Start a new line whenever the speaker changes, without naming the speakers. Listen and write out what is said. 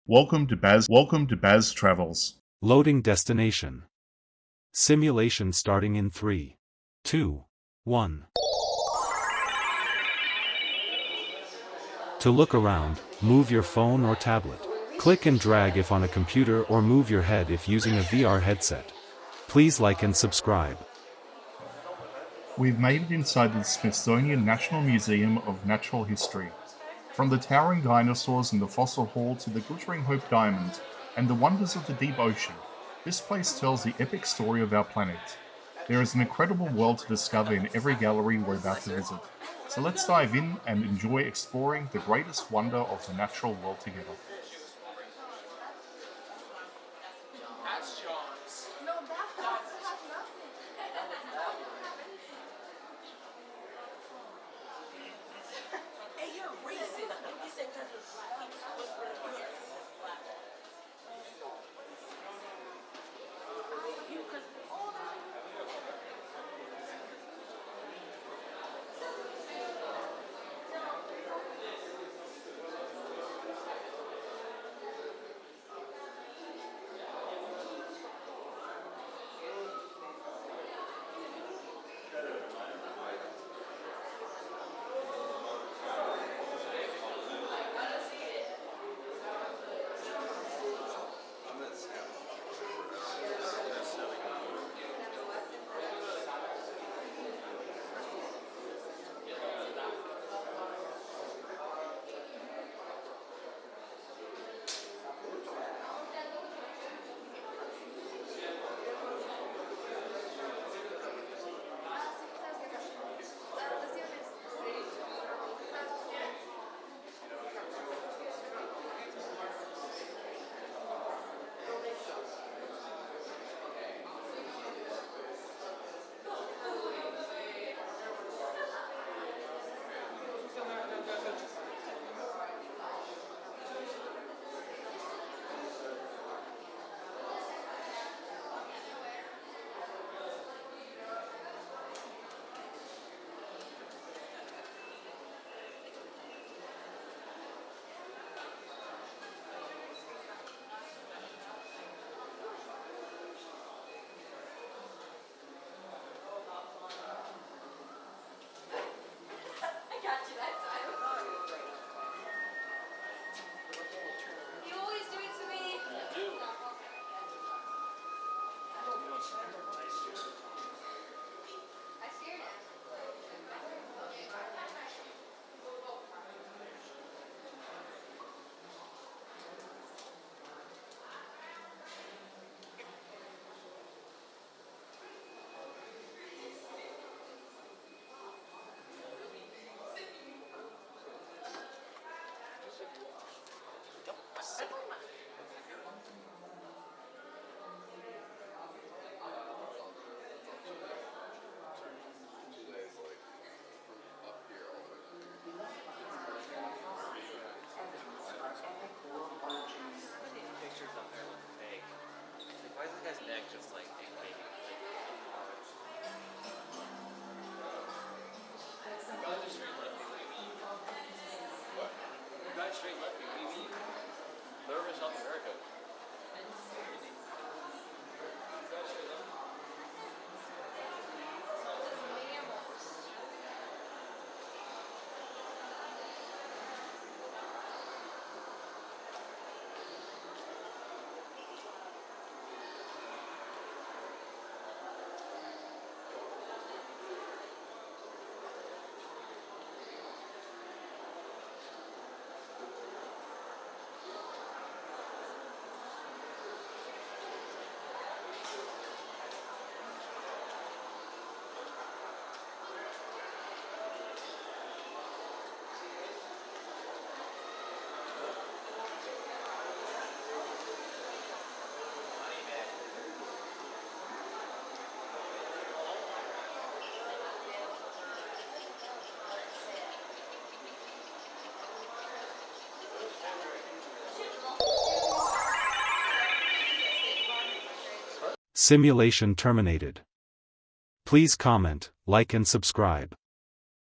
Welcome to Baz Travels.
Loading destination. Simulation starting in 3, 2, 1. To look around, move your phone or tablet. Click and drag if on a computer or move your head if using a VR headset. Please like and subscribe.
We've made it inside the Smithsonian National Museum of Natural History. From the towering dinosaurs in the fossil hall to the glittering Hope Diamond and the wonders of the deep ocean, this place tells the epic story of our planet. There is an incredible world to discover in every gallery we're about to visit. So let's dive in and enjoy exploring the greatest wonder of the natural world together.
Simulation terminated. Please comment, like and subscribe.